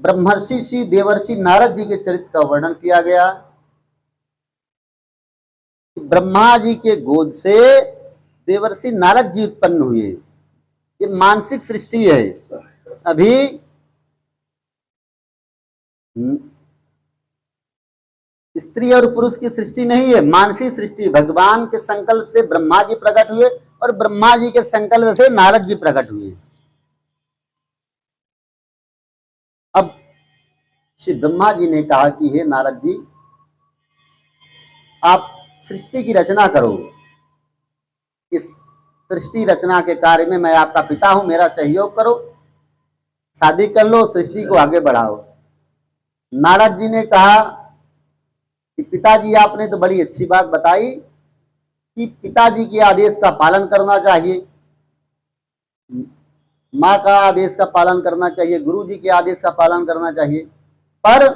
ब्रह्मर्षि श्री देवर्षि नारद जी के चरित्र का वर्णन किया गया। ब्रह्मा जी के गोद से देवर्षि नारद जी उत्पन्न हुए। ये मानसिक सृष्टि है, अभी स्त्री और पुरुष की सृष्टि नहीं है, मानसिक सृष्टि। भगवान के संकल्प से ब्रह्मा जी प्रकट हुए और ब्रह्मा जी के संकल्प से नारद जी प्रकट हुए। अब श्री ब्रह्मा जी ने कहा कि हे नारद जी, आप सृष्टि की रचना करो। इस सृष्टि रचना के कार्य में मैं आपका पिता हूं, मेरा सहयोग करो, शादी कर लो, सृष्टि को आगे बढ़ाओ। नारद जी ने कहा कि पिताजी, आपने तो बड़ी अच्छी बात बताई कि पिताजी के आदेश का पालन करना चाहिए, माँ का आदेश का पालन करना चाहिए, गुरु जी के आदेश का पालन करना चाहिए, पर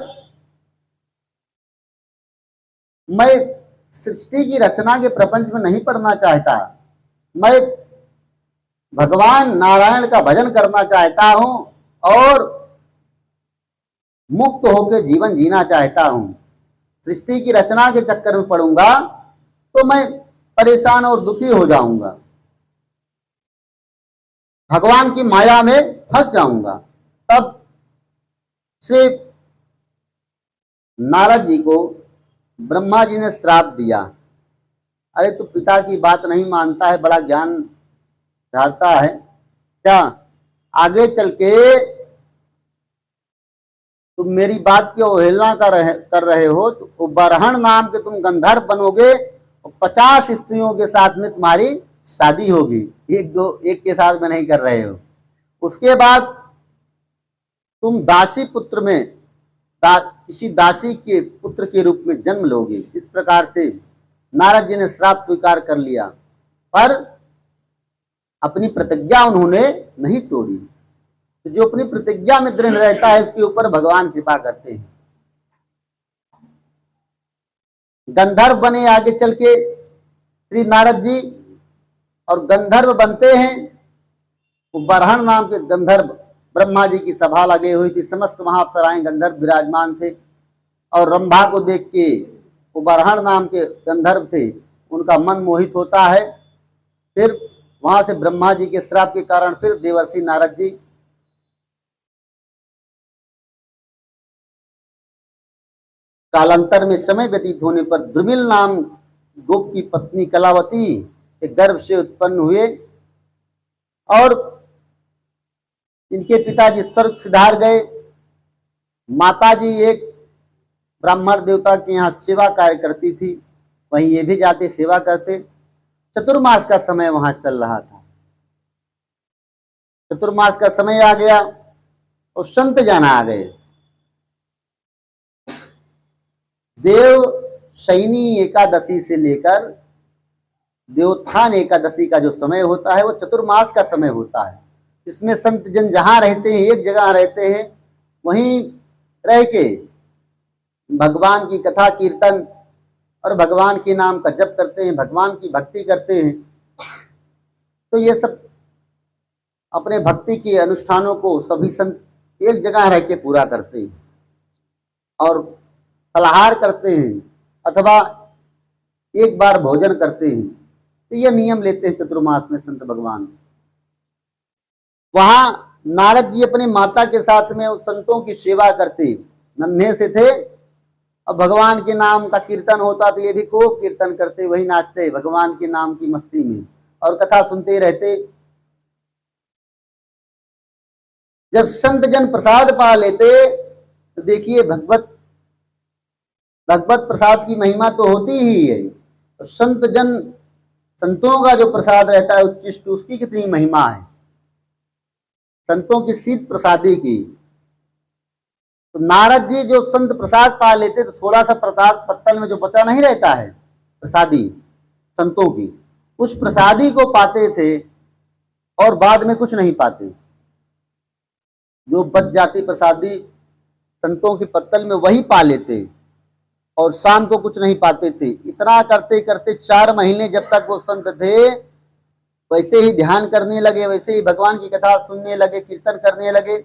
मैं सृष्टि की रचना के प्रपंच में नहीं पढ़ना चाहता। मैं भगवान नारायण का भजन करना चाहता हूं और मुक्त होकर जीवन जीना चाहता हूं। सृष्टि की रचना के चक्कर में पड़ूंगा तो मैं परेशान और दुखी हो जाऊंगा, भगवान की माया में फंस जाऊंगा। तब श्री नारद जी को ब्रह्मा जी ने श्राप दिया, अरे तू पिता की बात नहीं मानता है, बड़ा ज्ञान झाड़ता है, क्या आगे चल के तुम मेरी बात की अवहेलना कर रहे हो तो बरहण नाम के तुम गंधर्व बनोगे और 50 स्त्रियों के साथ में तुम्हारी शादी होगी, एक के साथ में नहीं कर रहे हो। उसके बाद तुम दासी पुत्र में किसी दासी के पुत्र के रूप में जन्म लोगे। इस प्रकार से नारद जी ने श्राप स्वीकार कर लिया, पर अपनी प्रतिज्ञा उन्होंने नहीं तोड़ी। तो जो अपनी प्रतिज्ञा में दृढ़ रहता है उसके ऊपर भगवान कृपा करते हैं। गंधर्व बने आगे चल के श्री नारद जी, और गंधर्व बनते हैं। वो बरहण नाम के गंधर्व, ब्रह्मा जी की सभा लगे हुई थी, समस्त महाअप्सराएं गंधर्व विराजमान थे, और रंभा को देख के वो बरहण नाम के गंधर्व से उनका मन मोहित होता है। फिर वहां से ब्रह्मा जी के श्राप के कारण फिर देवर्षि नारद जी कालांतर में समय व्यतीत होने पर द्रुमिल नाम गोप की पत्नी कलावती के गर्भ से उत्पन्न हुए, और इनके पिताजी स्वर्ग सिधार गए। माताजी एक ब्राह्मण देवता के यहाँ सेवा कार्य करती थी, वहीं ये भी जाते सेवा करते। चतुर्मास का समय वहां चल रहा था। चतुर्मास का समय आ गया और संत जन आ गए। देव शयनी एकादशी से लेकर देवोत्थान एकादशी का जो समय होता है वो चतुर्मास का समय होता है। इसमें संत जन जहां रहते हैं, एक जगह रहते हैं, वहीं रह के भगवान की कथा कीर्तन और भगवान के नाम का जप करते हैं, भगवान की भक्ति करते हैं। तो ये सब अपने भक्ति के अनुष्ठानों को सभी संत एक जगह रह के पूरा करते हैं और फलाहार करते हैं अथवा एक बार भोजन करते हैं। तो ये नियम लेते हैं चतुर्मास में संत भगवान। वहां नारद जी अपनी माता के साथ में उस संतों की सेवा करते, नन्हे से थे, और भगवान के नाम का कीर्तन होता तो ये भी खूब कीर्तन करते, वही नाचते भगवान के नाम की मस्ती में और कथा सुनते रहते। जब संत जन प्रसाद पा लेते तो देखिए भगवत प्रसाद की महिमा तो होती ही है। संत जन, संतों का जो प्रसाद रहता है उच्चिष्ट, उसकी कितनी महिमा है, संतों की शीत प्रसादी की। तो नारद जी जो संत प्रसाद पा लेते तो थोड़ा सा प्रसाद पत्तल में जो बचा नहीं रहता है प्रसादी संतों की, उस प्रसादी को पाते थे और बाद में कुछ नहीं पाते। जो बच जाती प्रसादी संतों की पत्तल में वही पा लेते और शाम को कुछ नहीं पाते थे। इतना करते करते 4 महीने जब तक वो संत थे, वैसे ही ध्यान करने लगे, वैसे ही भगवान की कथा सुनने लगे, कीर्तन करने लगे।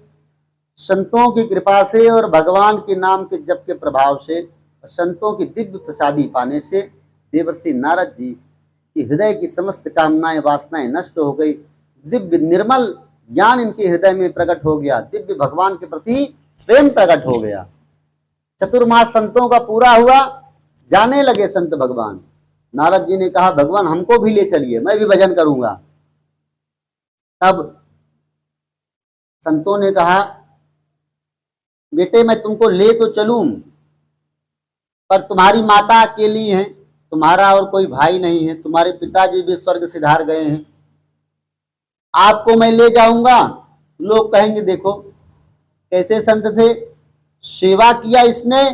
संतों की कृपा से और भगवान के नाम के जप के प्रभाव से, संतों की दिव्य प्रसादी पाने से देवर्षि नारद जी की हृदय की समस्त कामनाएं वासनाएं नष्ट हो गई। दिव्य निर्मल ज्ञान इनके हृदय में प्रकट हो गया, दिव्य भगवान के प्रति प्रेम प्रकट हो गया। चतुर्मास संतों का पूरा हुआ, जाने लगे संत भगवान। नारद जी ने कहा भगवान हमको भी ले चलिए, मैं भी भजन करूंगा। तब संतों ने कहा बेटे मैं तुमको ले तो चलूं, पर तुम्हारी माता अकेली है, तुम्हारा और कोई भाई नहीं है, तुम्हारे पिताजी भी स्वर्ग सिधार गए हैं, आपको मैं ले जाऊंगा। लोग कहेंगे देखो कैसे संत थे, सेवा किया इसने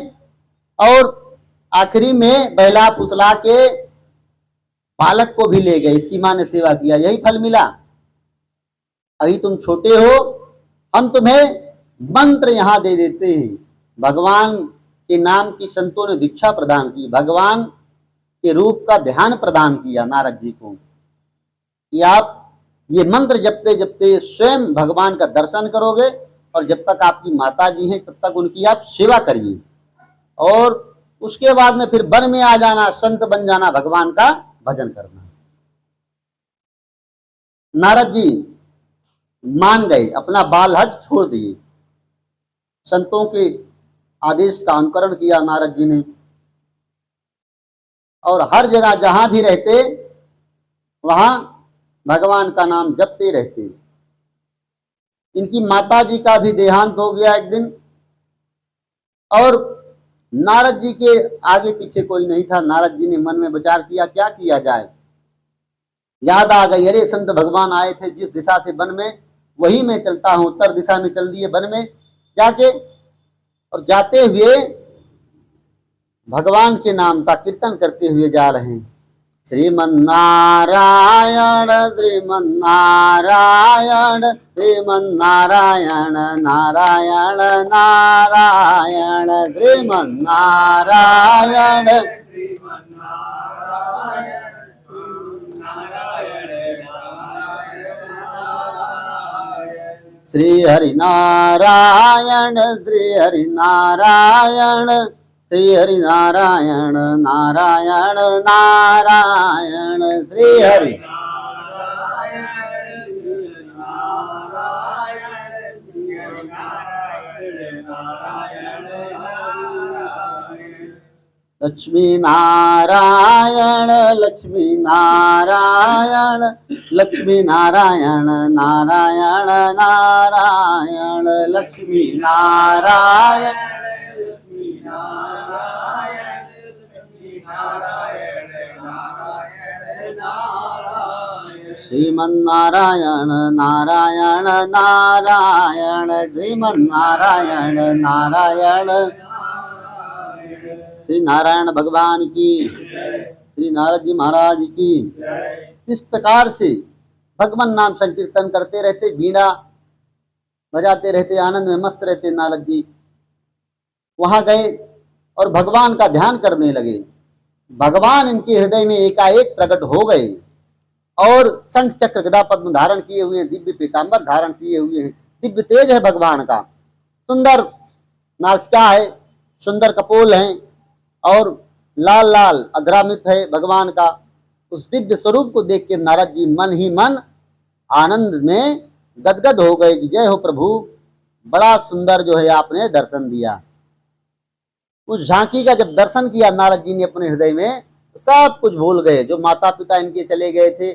और आखिरी में बहला फुसला के बालक को भी ले गए, इसकी मां ने सेवा किया, यही फल मिला। अभी तुम छोटे हो, हम तुम्हें मंत्र यहां दे देते हैं। भगवान के नाम की संतों ने दीक्षा प्रदान की, भगवान के रूप का ध्यान प्रदान किया नारद जी को कि आप ये मंत्र जपते जपते स्वयं भगवान का दर्शन करोगे और जब तक आपकी माता जी हैं तब तक उनकी आप सेवा करिए, और उसके बाद में फिर वन में आ जाना, संत बन जाना, भगवान का भजन करना। नारद जी मान गए, अपना बाल हट छोड़ दिए, संतों के आदेश का अनुकरण किया नारद जी ने, और हर जगह जहां भी रहते वहां भगवान का नाम जपते रहते। इनकी माता जी का भी देहांत हो गया एक दिन, और नारद जी के आगे पीछे कोई नहीं था। नारद जी ने मन में विचार किया क्या किया जाए, याद आ गई अरे संत भगवान आए थे जिस दिशा से वन में, वही मैं चलता हूं। उत्तर दिशा में चल दिए वन में जाके, और जाते हुए भगवान के नाम का कीर्तन करते हुए जा रहे हैं। श्रीमन्नारायण श्रीमन्नारायण श्रीमन्नारायण नारायण नारायण श्रीमन्नारायण श्री हरि नारायण श्री हरि नारायण श्री हरि नारायण नारायण नारायण श्री हरि लक्ष्मी नारायण लक्ष्मी नारायण लक्ष्मी नारायण नारायण नारायण लक्ष्मी नारायण श्रीमन्नारायण नारायण नारायण श्रीमन्नारायण नारायण। श्री नारायण भगवान की, श्री नारद जी महाराज की। इस प्रकार से भगवान नाम संकीर्तन करते रहते, बीड़ा बजाते रहते, आनंद में मस्त रहते नारद जी। वहां गए और भगवान का ध्यान करने लगे। भगवान इनके हृदय में एकाएक प्रकट हो गए और शंख चक्र गदा पद्म धारण किए हुए हैं, दिव्य पीतांबर धारण किए हुए हैं। दिव्य तेज है भगवान का, सुंदर नासिका है, सुंदर कपोल हैं और लाल लाल अधरामित है भगवान का। उस दिव्य स्वरूप को देख के नारद जी मन ही मन आनंद में गदगद हो गए कि जय हो प्रभु, बड़ा सुंदर जो है आपने दर्शन दिया। उस झांकी का जब दर्शन किया नारद जी ने अपने हृदय में, तो सब कुछ भूल गए। जो माता पिता इनके चले गए थे,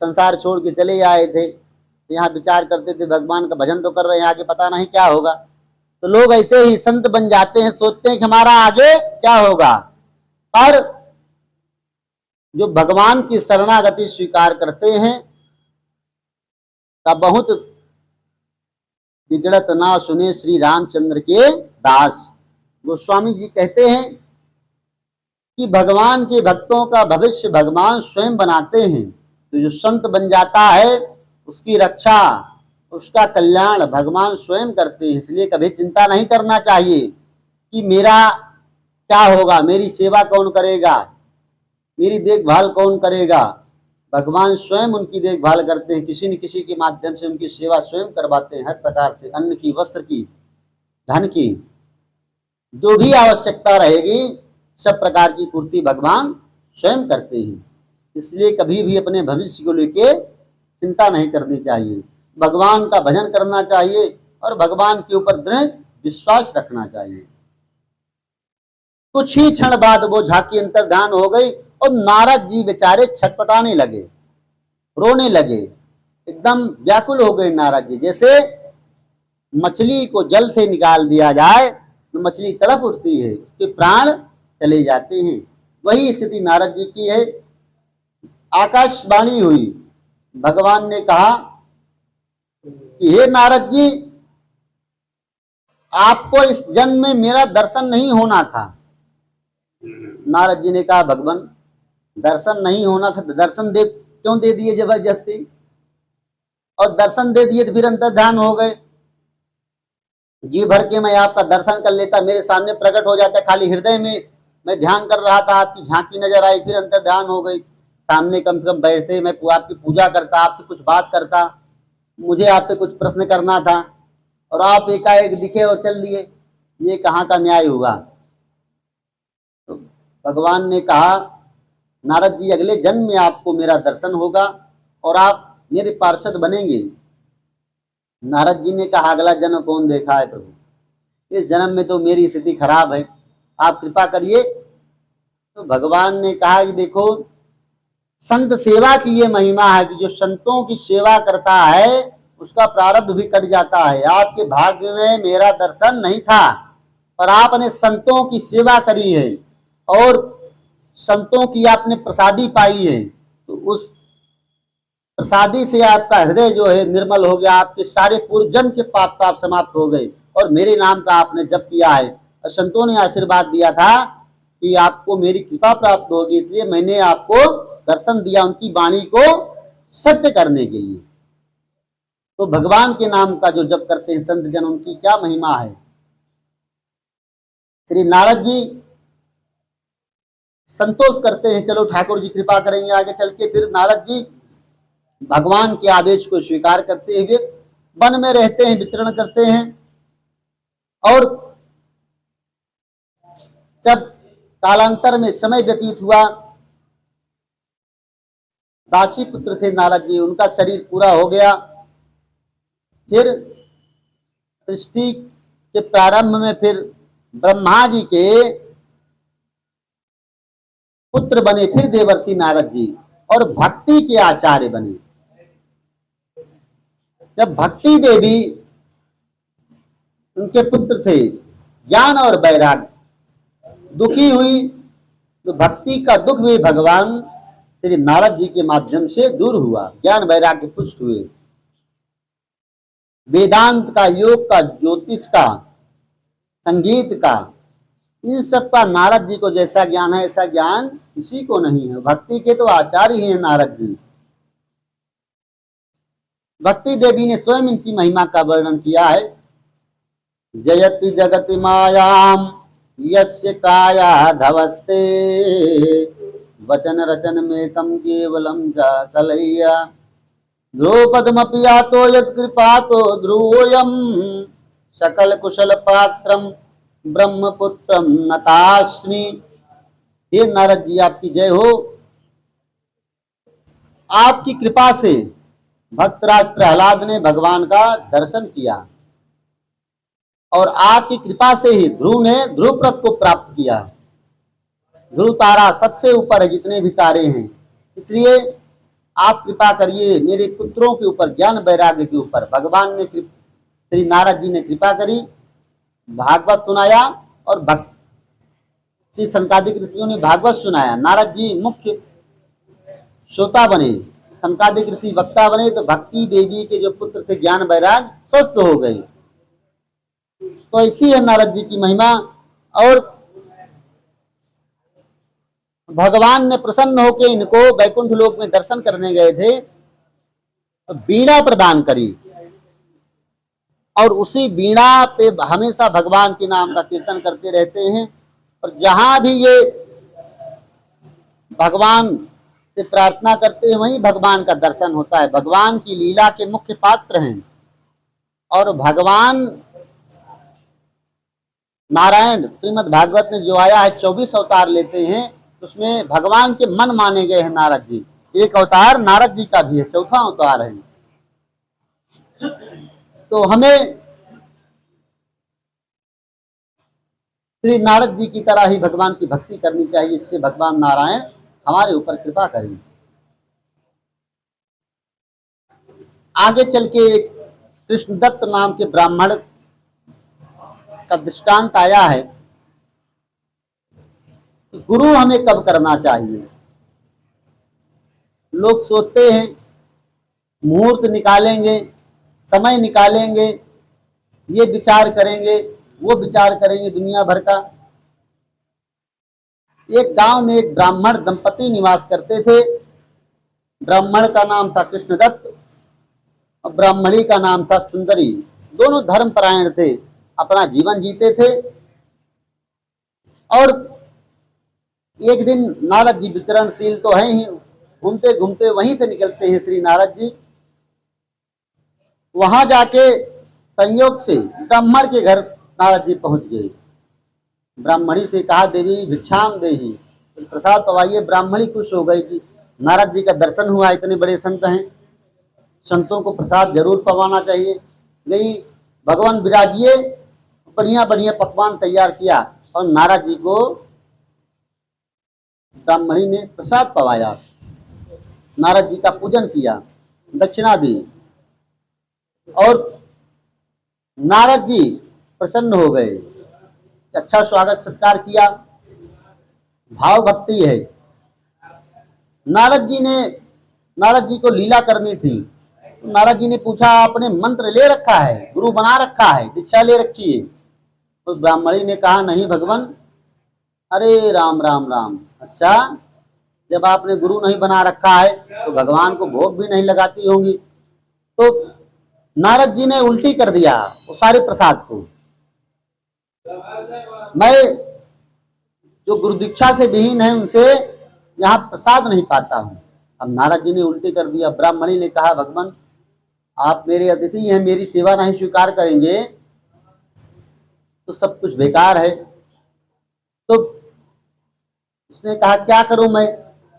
संसार छोड़ के चले आए थे, तो यहाँ विचार करते थे भगवान का भजन तो कर रहे हैं, आगे पता नहीं क्या होगा। तो लोग ऐसे ही संत बन जाते हैं, सोचते हैं कि हमारा आगे क्या होगा। पर जो भगवान की शरणागति स्वीकार करते हैं का बहुत बिगड़त ना सुने श्री रामचंद्र के दास। गोस्वामी जी कहते हैं कि भगवान के भक्तों का भविष्य भगवान स्वयं बनाते हैं। तो जो संत बन जाता है उसकी रक्षा, उसका कल्याण भगवान स्वयं करते हैं। इसलिए कभी चिंता नहीं करना चाहिए कि मेरा क्या होगा, मेरी सेवा कौन करेगा, मेरी देखभाल कौन करेगा। भगवान स्वयं उनकी देखभाल करते हैं, किसी न किसी के माध्यम से उनकी सेवा स्वयं करवाते हैं। हर प्रकार से अन्न की, वस्त्र की, धन की, जो भी आवश्यकता रहेगी सब प्रकार की पूर्ति भगवान स्वयं करते हैं। इसलिए कभी भी अपने भविष्य को लेके चिंता नहीं करनी चाहिए, भगवान का भजन करना चाहिए और भगवान के ऊपर दृढ़ विश्वास रखना चाहिए। कुछ ही क्षण बाद वो झांकी अंतर्ध्यान हो गई और नारद जी बेचारे छटपटाने लगे, रोने लगे, एकदम व्याकुल हो गए नारद जी। जैसे मछली को जल से निकाल दिया जाए तो मछली तड़प उठती है, उसके प्राण चले जाते हैं, वही स्थिति नारद जी की है। आकाशवाणी हुई, भगवान ने कहा कि हे नारद जी, आपको इस जन्म में मेरा दर्शन नहीं होना था। नारद जी ने कहा भगवान, दर्शन नहीं होना था, दर्शन दे क्यों दे दिए जबरदस्ती, और दर्शन दे दिए तो फिर अंतर्ध्यान हो गए। जी भर के मैं आपका दर्शन कर लेता, मेरे सामने प्रकट हो जाता, खाली हृदय में मैं ध्यान कर रहा था, आपकी झांकी नजर आई, फिर अंतर्ध्यान हो गई। सामने कम से कम बैठते, मैं आपकी पूजा करता, आपसे कुछ बात करता, मुझे आपसे कुछ प्रश्न करना था, और आप एकाएक दिखे और चल दिए, ये कहाँ का न्याय हुआ। तो भगवान ने कहा नारद जी, अगले जन्म में आपको मेरा दर्शन होगा और आप मेरे पार्षद बनेंगे। नारद जी ने कहा अगला जन्म कौन देखा है प्रभु, इस जन्म में तो मेरी स्थिति खराब है, आप कृपा करिए। तो भगवान ने कहा कि देखो, संत सेवा की ये महिमा है कि जो संतों की सेवा करता है उसका प्रारब्ध भी कट जाता है। आपके भाग्य में मेरा दर्शन नहीं था, पर आपने संतों की सेवा करी है और संतों की आपने प्रसादी पाई है, तो उस प्रसादी से आपका हृदय जो है निर्मल हो गया, आपके सारे पूर्व जन्म के पाप ताप समाप्त हो गए और मेरे नाम का आपने जप किया है। और संतों ने आशीर्वाद दिया था कि आपको मेरी कृपा प्राप्त होगी, इसलिए मैंने आपको दर्शन दिया, उनकी वाणी को सत्य करने के लिए। तो भगवान के नाम का जो जप करते हैं संत जन, उनकी क्या महिमा है। श्री नारद जी संतोष करते हैं, चलो ठाकुर जी कृपा करेंगे आगे चल के। फिर नारद जी भगवान के आदेश को स्वीकार करते हुए वन में रहते हैं, विचरण करते हैं। और जब कालांतर में समय व्यतीत हुआ, दासी पुत्र थे नारद जी, उनका शरीर पूरा हो गया। फिर सृष्टि के प्रारंभ में फिर ब्रह्मा जी के पुत्र बने फिर देवर्षि नारद जी, और भक्ति के आचार्य बने। जब भक्ति देवी उनके पुत्र थे, ज्ञान और वैराग्य, दुखी हुई तो भक्ति का दुख भी भगवान श्री नारद जी के माध्यम से दूर हुआ, ज्ञान वैराग्य पुष्ट हुए। वेदांत का, योग का, ज्योतिष का, संगीत का, इन सब का नारद जी को जैसा ज्ञान है ऐसा ज्ञान किसी को नहीं है। भक्ति के तो आचार्य हैं नारद जी। भक्ति देवी ने स्वयं इनकी महिमा का वर्णन किया है। जयति जगति मायाम यस्य काया धवस्ते, वचन रचन में कम केवलम जा कलैया, ध्रुवपदमपि यातो यत्कृपातो ध्रुवोऽयं, सकल कुशल पात्रम ब्रह्मपुत्रम नतास्मि। हे नारद जी, आपकी जय हो। आपकी कृपा से भक्तराज प्रहलाद ने भगवान का दर्शन किया और आपकी कृपा से ही ध्रुव ने ध्रुवप्रद को प्राप्त किया। ध्रुव तारा सबसे ऊपर है जितने भी तारे हैं, इसलिए आप कृपा करिए मेरे पुत्रों के ऊपर, ज्ञान वैराग्य के ऊपर। भगवान ने, श्री नारद जी ने कृपा करी, भागवत सुनाया और श्री सनकादिक ऋषियों ने भागवत सुनाया। नारद जी मुख्य श्रोता बने, सनकादिक ऋषि वक्ता बने, तो भक्ति देवी के जो पुत्र थे ज्ञान वैराग स्वस्थ हो गए। तो ऐसी है नारद जी की महिमा। और भगवान ने प्रसन्न होकर इनको वैकुंठ लोक में दर्शन करने गए थे, तो वीणा प्रदान करी और उसी वीणा पे हमेशा भगवान के नाम का कीर्तन करते रहते हैं। और जहां भी ये भगवान से प्रार्थना करते हैं वहीं भगवान का दर्शन होता है। भगवान की लीला के मुख्य पात्र हैं और भगवान नारायण श्रीमद् भागवत में जो आया है 24 अवतार लेते हैं, उसमें भगवान के मन माने गए हैं नारद जी। एक अवतार नारद जी का भी है, चौथा अवतार है। तो हमें श्री नारद जी की तरह ही भगवान की भक्ति करनी चाहिए, इससे भगवान नारायण हमारे ऊपर कृपा करेंगे। आगे चल के कृष्णदत्त नाम के ब्राह्मण का दृष्टांत आया है कि गुरु हमें कब करना चाहिए। लोग सोचते हैं मुहूर्त निकालेंगे, समय निकालेंगे, ये विचार करेंगे, वो विचार करेंगे दुनिया भर का। एक गांव में एक ब्राह्मण दंपति निवास करते थे। ब्राह्मण का नाम था कृष्णदत्त और ब्राह्मणी का नाम था सुंदरी। दोनों धर्मपरायण थे, अपना जीवन जीते थे। और एक दिन नारद जी विचरणशील तो हैं ही, घूमते घूमते वहीं से निकलते हैं श्री नारद जी। वहां जाके संयोग से ब्राह्मण के घर नारद जी पहुंच गए। ब्राह्मणी से कहा देवी भिक्षाम देही, तो प्रसाद पवाइए। ब्राह्मणी खुश हो गई कि नारद जी का दर्शन हुआ, इतने बड़े संत हैं, संतों को प्रसाद जरूर पवाना चाहिए। गई, भगवान विराजिए, बढ़िया बढ़िया पकवान तैयार किया और नारद जी को ब्राह्मणी ने प्रसाद पवाया। नारद जी का पूजन किया, दक्षिणा दी और नारद जी प्रसन्न हो गए। अच्छा स्वागत सत्कार किया, भाव भक्ति है। नारद जी को लीला करनी थी। नारद जी ने पूछा आपने मंत्र ले रखा है, गुरु बना रखा है, दीक्षा ले रखी है? तो ब्राह्मणी ने कहा नहीं भगवान। अरे राम राम राम, अच्छा जब आपने गुरु नहीं बना रखा है तो भगवान को भोग भी नहीं लगाती होंगी। तो नारद जी ने उल्टी कर दिया वो सारे प्रसाद को। मैं जो गुरु दीक्षा से विहीन है उनसे यहाँ प्रसाद नहीं पाता हूँ। अब नारद जी ने उल्टी कर दिया। ब्राह्मणी ने कहा भगवान आप मेरे अतिथि हैं, मेरी सेवा नहीं स्वीकार करेंगे तो सब कुछ बेकार है। तो उसने कहा क्या करूं मैं?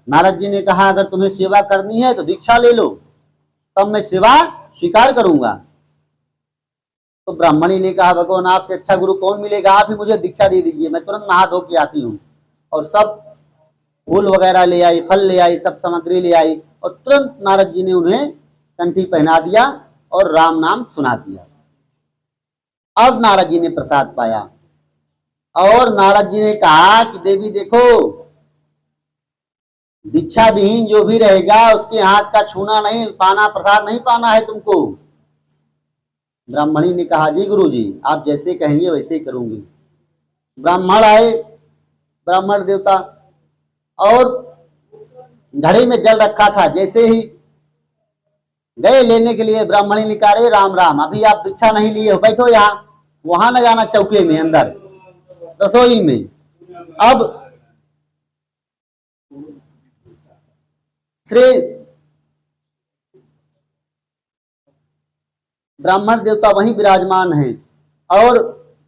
नारद जी ने कहा अगर तुम्हें सेवा करनी है तो दीक्षा ले लो, तब मैं सेवा स्वीकार करूंगा। तो ब्राह्मणी ने कहा भगवान आपसे अच्छा गुरु कौन मिलेगा, आप ही मुझे दीक्षा दे दीजिए, मैं तुरंत नहा धो के आती हूँ। और सब फूल वगैरह ले आई, फल ले आई, सब सामग्री ले आई और तुरंत नारद जी ने उन्हें कंठी पहना दिया और राम नाम सुना दिया। अब नारद जी ने प्रसाद पाया और नारद जी ने कहा कि देवी देखो, दीक्षा विहीन जो भी रहेगा उसके हाथ का छूना नहीं पाना, प्रसाद नहीं पाना है तुमको। ब्राह्मणी ने कहा जी गुरु जी आप जैसे कहेंगे वैसे ही करूंगी। ब्राह्मण आए, ब्राह्मण देवता, और घड़े में जल रखा था। जैसे ही गए लेने के लिए ब्राह्मणी ने कहा राम राम अभी आप दीक्षा नहीं लिए हो, बैठो यहाँ, वहां न जाना चौके में, अंदर रसोई में। अब श्री ब्राह्मण देवता वहीं विराजमान हैं और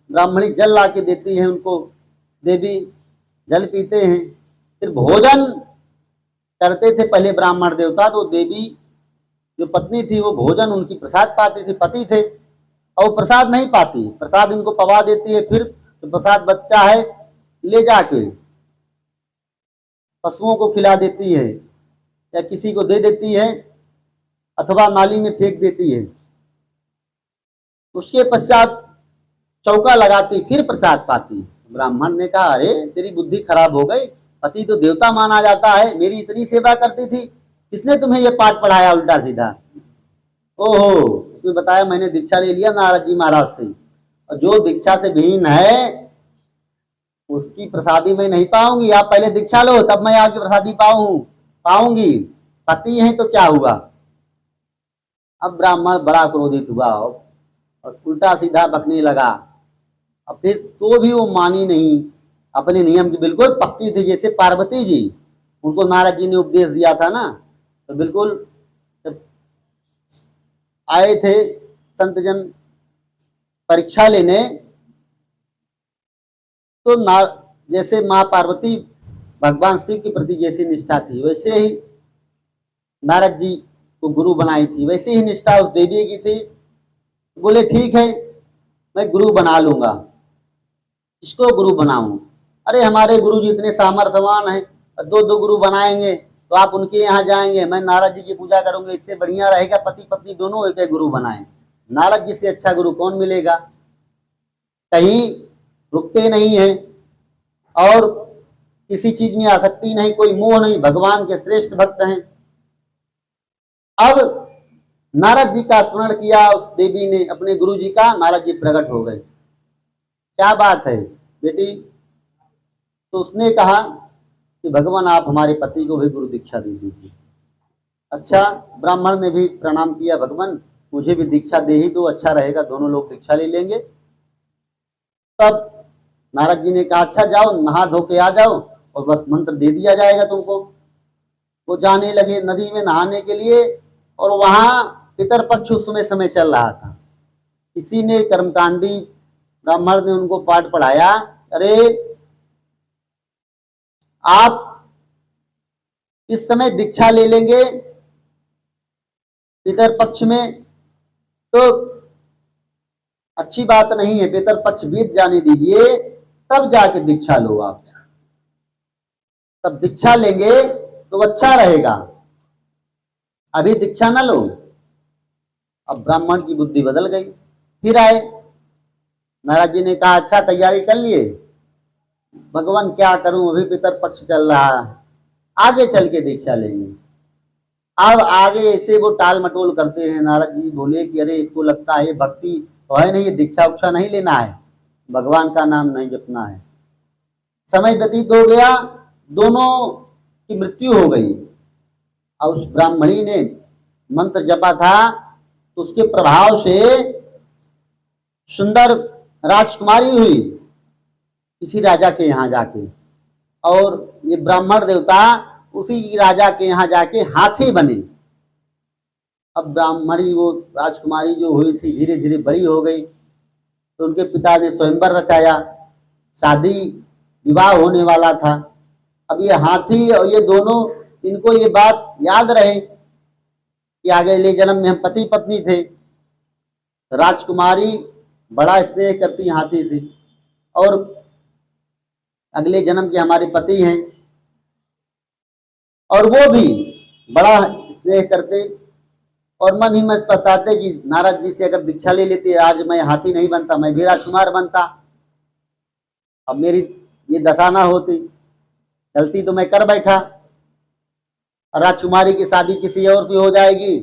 ब्राह्मणी जल ला के देती है उनको। देवी जल पीते हैं, फिर भोजन करते थे पहले ब्राह्मण देवता। तो देवी जो पत्नी थी वो भोजन उनकी प्रसाद पाती थी, पति थे, और प्रसाद नहीं पाती, प्रसाद इनको पवा देती है। फिर तो प्रसाद बच्चा है ले जाके पशुओं को खिला देती है या किसी को दे देती है अथवा नाली में फेंक देती है। उसके पश्चात चौका लगाती, फिर प्रसाद पाती। ब्राह्मण ने कहा अरे तेरी बुद्धि खराब हो गई, पति तो देवता माना जाता है, मेरी इतनी सेवा करती थी, किसने तुम्हें ये पाठ पढ़ाया उल्टा सीधा? ओहो, उसने बताया मैंने दीक्षा ले लिया नारद जी महाराज से, और जो दीक्षा से विहीन है उसकी प्रसादी मैं नहीं पाऊंगी। आप पहले दीक्षा लो तब मैं आपकी प्रसादी पाऊंगी। पति है तो क्या हुआ? अब ब्राह्मण बड़ा क्रोधित हुआ और उल्टा सीधा बकने लगा। अब फिर तो भी वो मानी नहीं, अपने नियम की बिल्कुल पक्की थी जैसे पार्वती जी। उनको नारद जी ने उपदेश दिया था ना, तो बिल्कुल जब आए थे संत जन परीक्षा लेने, तो जैसे माँ पार्वती भगवान शिव के प्रति जैसी निष्ठा थी, वैसे ही नारद जी को गुरु बनाई थी, वैसे ही निष्ठा उस देवी की थी। बोले ठीक है, मैं गुरु बना लूंगा। इसको गुरु बनाऊं? अरे हमारे गुरु जी इतने सामर्थ्यवान हैं, दो दो गुरु बनाएंगे तो आप उनके यहाँ जाएंगे, मैं नारद जी की पूजा करूंगा, इससे बढ़िया रहेगा पति पत्नी दोनों एक गुरु बनाएं। नारद जी से अच्छा गुरु कौन मिलेगा? कहीं रुकते नहीं है और किसी चीज में आसक्ति नहीं, कोई मोह नहीं, भगवान के श्रेष्ठ भक्त हैं। अब नारद जी का स्मरण किया उस देवी ने, अपने गुरु जी का, नारद जी प्रकट हो गए। क्या बात है बेटी? तो उसने कहा कि भगवान आप हमारे पति को भी गुरु दीक्षा दे दीजिए। अच्छा, ब्राह्मण ने भी प्रणाम किया, भगवान मुझे भी दीक्षा दे ही दो, अच्छा रहेगा, दोनों लोग दीक्षा ले लेंगे। तब नारद जी ने कहा अच्छा जाओ नहा धो के आ जाओ और बस मंत्र दे दिया जाएगा तुमको। वो जाने लगे नदी में नहाने के लिए, और वहां पितरपक्ष उस समय चल रहा था। किसी ने कर्मकांडी ब्राह्मण ने उनको पाठ पढ़ाया, अरे आप इस समय दीक्षा ले लेंगे पितरपक्ष में तो अच्छी बात नहीं है, पितरपक्ष बीत जाने दीजिए, तब जाके दीक्षा लो। आप तब दीक्षा लेंगे तो अच्छा रहेगा, अभी दीक्षा ना लो। अब ब्राह्मण की बुद्धि बदल गई, फिर आए। नारद जी ने कहा अच्छा तैयारी कर लिए? भगवान क्या करूं, अभी पितरपक्ष चल रहा है, आगे चल के दीक्षा लेंगे। अब आगे ऐसे वो टाल मटोल करते रहे। नारद जी बोले कि अरे इसको लगता है भक्ति तो है नहीं, ये दीक्षा उक्षा नहीं लेना है, भगवान का नाम नहीं जपना है। समय व्यतीत हो गया, दोनों की मृत्यु हो गई। और उस ब्राह्मणी ने मंत्र जपा था तो उसके प्रभाव से सुंदर राजकुमारी हुई किसी राजा के यहाँ जाके, और ये ब्राह्मण देवता उसी राजा के यहाँ जाके हाथी बने। अब ब्राह्मणी वो राजकुमारी जो हुई थी धीरे धीरे बड़ी हो गई, तो उनके पिता ने स्वयंवर रचाया, शादी विवाह होने वाला था। अब ये हाथी और ये दोनों, इनको ये बात याद रहे कि अगले जन्म में हम पति पत्नी थे। राजकुमारी बड़ा स्नेह करती हाथी से, और अगले जन्म के हमारे पति हैं, और वो भी बड़ा स्नेह करते, और मन ही मन बताते कि नारद जी से अगर दीक्षा ले लेती आज मैं हाथी नहीं बनता, मैं भी राजकुमार बनता। अब मेरी ये दशा ना होती, गलती तो मैं कर बैठा, राजकुमारी की शादी किसी और से हो जाएगी।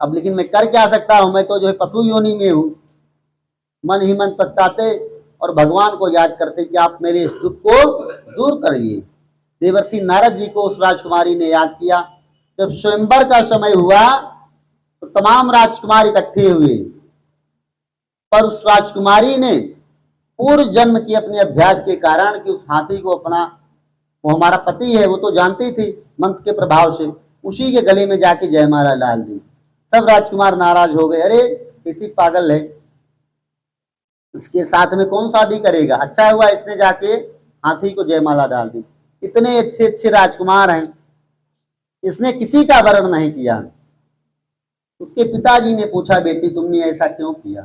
अब लेकिन मैं कर क्या सकता हूं, मैं तो जो है पशु योनि में हूं। मन ही मन पछताते और भगवान को याद करते कि आप मेरे इस दुख को दूर करिए। देवर्षि नारद जी को उस राजकुमारी ने याद किया। जब स्वयंवर का समय हुआ तो तमाम राजकुमार इकट्ठे हुए, पर उस राजकुमारी ने पूर्व जन्म के अपने अभ्यास के कारण कि उस हाथी को अपना, वो हमारा पति है, वो तो जानती थी मंत्र के प्रभाव से, उसी के गले में जाके जयमाला डाल दी। सब राजकुमार नाराज हो गए, अरे किसी पागल है, इसके साथ में कौन शादी करेगा, अच्छा हुआ इसने जाके हाथी को जयमाला डाल दी। इतने अच्छे अच्छे राजकुमार हैं, इसने किसी का वर्ण नहीं किया। उसके पिताजी ने पूछा बेटी तुमने ऐसा क्यों किया,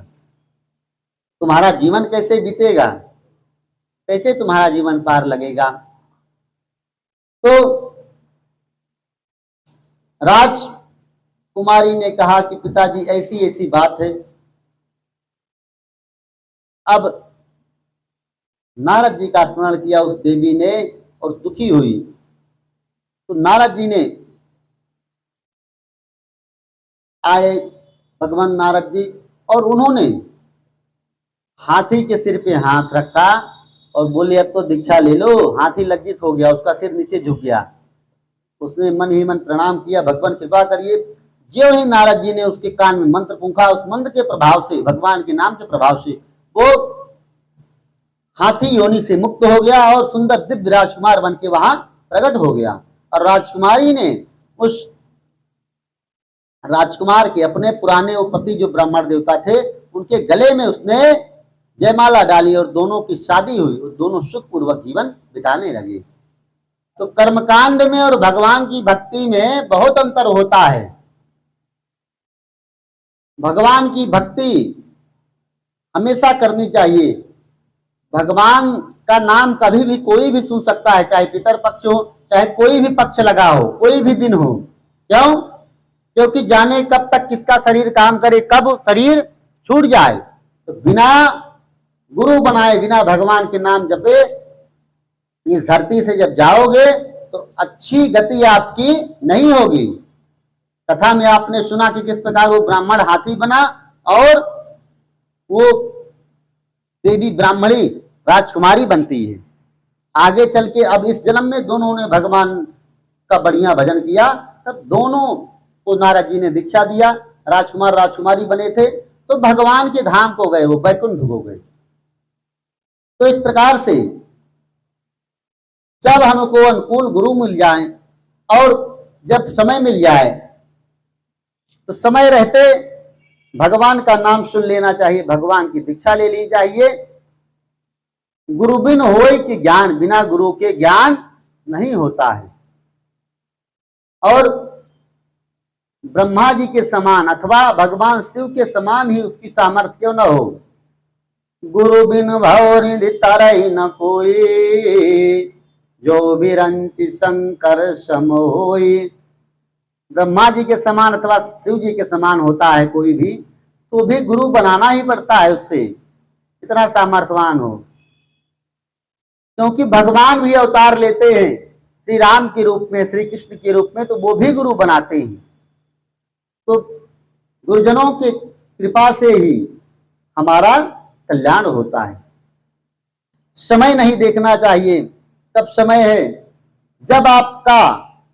तुम्हारा जीवन कैसे बीतेगा, कैसे तुम्हारा जीवन पार लगेगा। तो राजकुमारी ने कहा कि पिताजी ऐसी ऐसी बात है। अब नारद जी का स्मरण किया उस देवी ने और दुखी हुई, तो नारद जी ने आए भगवान नारद जी, और उन्होंने हाथी के सिर पे हाथ रखा और बोले अब तो दीक्षा ले लो। हाथी लज्जित हो गया, उसका सिर नीचे झुक गया। उसने मन ही मन प्रणाम किया, भगवान कृपा करिए। जो ही नारद जी ने उसके कान में मंत्र फूंका, उस मंत्र के प्रभाव से, भगवान के नाम के प्रभाव से वो हाथी योनि से मुक्त हो गया और सुंदर दिव्य राजकुमार बन के वहां प्रकट हो गया। और राजकुमारी ने उस राजकुमार के अपने पुराने पति जो ब्राह्मण देवता थे उनके गले में उसने जयमाला डाली और दोनों की शादी हुई और दोनों सुखपूर्वक जीवन बिताने लगे। तो कर्मकांड में और भगवान की भक्ति में बहुत अंतर होता है। भगवान की भक्ति हमेशा करनी चाहिए। भगवान का नाम कभी भी कोई भी सुन सकता है, चाहे पितर पक्ष हो, चाहे कोई भी पक्ष लगा हो, कोई भी दिन हो। क्यों? क्योंकि जाने कब तक किसका शरीर काम करे, कब शरीर छूट जाए। तो बिना गुरु बनाए, बिना भगवान के नाम जपे इस धरती से जब जाओगे तो अच्छी गति आपकी नहीं होगी। कथा में आपने सुना कि किस प्रकार वो ब्राह्मण हाथी बना और वो देवी ब्राह्मणी राजकुमारी बनती है। आगे चल के अब इस जन्म में दोनों ने भगवान का बढ़िया भजन किया, तब दोनों को नारद जी ने दीक्षा दिया, राजकुमार राजकुमारी बने थे तो भगवान के धाम को गए, वो वैकुंठ को गए। तो इस प्रकार से जब हमको अनुकूल गुरु मिल जाए और जब समय मिल जाए तो समय रहते भगवान का नाम सुन लेना चाहिए, भगवान की शिक्षा ले ली चाहिए। गुरु बिन होय कि ज्ञान, बिना गुरु के ज्ञान नहीं होता है। और ब्रह्मा जी के समान अथवा भगवान शिव के समान ही उसकी सामर्थ्य क्यों न हो। गुरु बिन भव निधि तरहि न कोई, जो बिरंच शंकर सम होई। ब्रह्मा जी के समान अथवा शिव जी के समान होता है कोई भी, तो भी गुरु बनाना ही पड़ता है उससे, इतना सामर्थ्यवान हो। क्योंकि भगवान भी अवतार लेते हैं श्री राम के रूप में, श्री कृष्ण के रूप में, तो वो भी गुरु बनाते हैं। तो गुरुजनों के कृपा से ही हमारा कल्याण होता है। समय नहीं देखना चाहिए, तब समय है जब आपका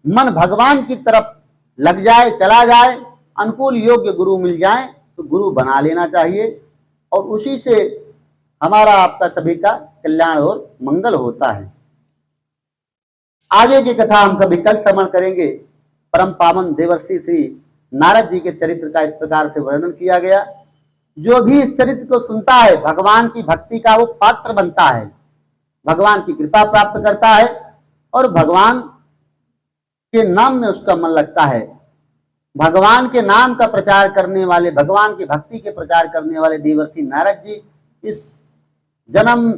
मन भगवान की तरफ लग जाए, चला जाए, अनुकूल योग्य गुरु मिल जाए तो गुरु बना लेना चाहिए और उसी से हमारा आपका सभी का कल्याण और मंगल होता है। आगे की कथा हम सभी कल श्रवण करेंगे। परम पावन देवर्षि श्री नारद जी के चरित्र का इस प्रकार से वर्णन किया गया। जो भी इस चरित्र को सुनता है भगवान की भक्ति का वो पात्र बनता है, भगवान की कृपा प्राप्त करता है और भगवान के नाम में उसका मन लगता है। भगवान के नाम का प्रचार करने वाले, भगवान की भक्ति के प्रचार करने वाले देवर्षि नारद जी इस जन्म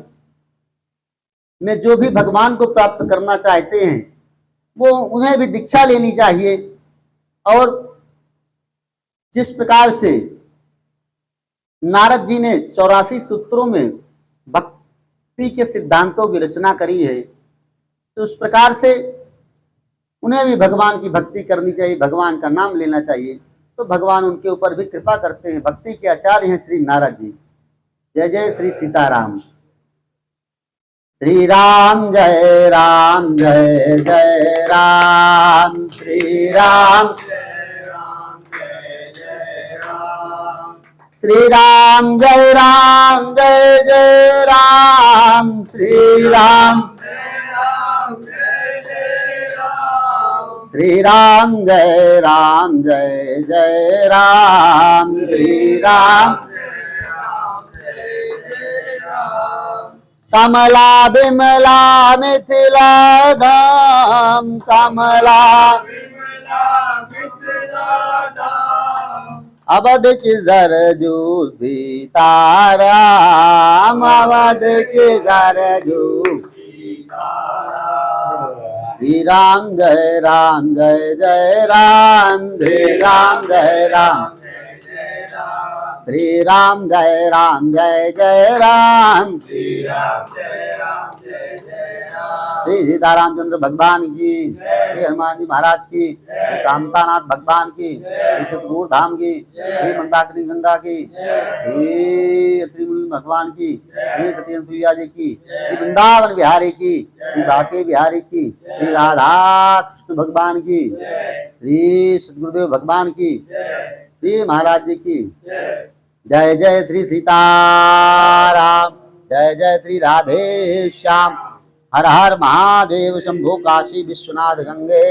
में जो भी भगवान को प्राप्त करना चाहते हैं वो उन्हें भी दीक्षा लेनी चाहिए। और जिस प्रकार से नारद जी ने 84 सूत्रों में भक्ति के सिद्धांतों की रचना करी है, तो उस प्रकार से उन्हें भी भगवान की भक्ति करनी चाहिए, भगवान का नाम लेना चाहिए, तो भगवान उनके ऊपर भी कृपा करते हैं। भक्ति के आचार्य हैं श्री नारद जी। जय जय श्री सीताराम। श्री राम जय राम, जय जय राम, श्री राम श्री राम जय राम, जय जय राम, श्री राम श्री राम जय राम, जय जय राम, श्री राम कमला बिमला मिथिला धाम, कमला अवध की जरजू सीताराम, अवध की जरजू श्री राम जय राम, जय जय राम, श्री राम जय राम, श्री राम जय राम, जय जय राम, श्री राम जय राम, जय जय राम। श्री सीतारामचंद्र भगवान की, श्री हनुमान जी महाराज की, श्री कामतानाथ भगवान की, श्री चित्रकूट धाम की, श्री मंदाकिनी गंगा की, श्री त्रिमुनि भगवान की, श्री सत्येंद्र सूर्या जी की, श्री वृंदावन बिहारी की, श्री बाके बिहारी की, श्री राधा कृष्ण भगवान की, श्री सदगुरुदेव भगवान की, श्री महाराज जी की। जय जय श्री सीताराम, जय जय श्री राधे श्याम। हर हर महादेव शंभो काशी विश्वनाथ गंगे।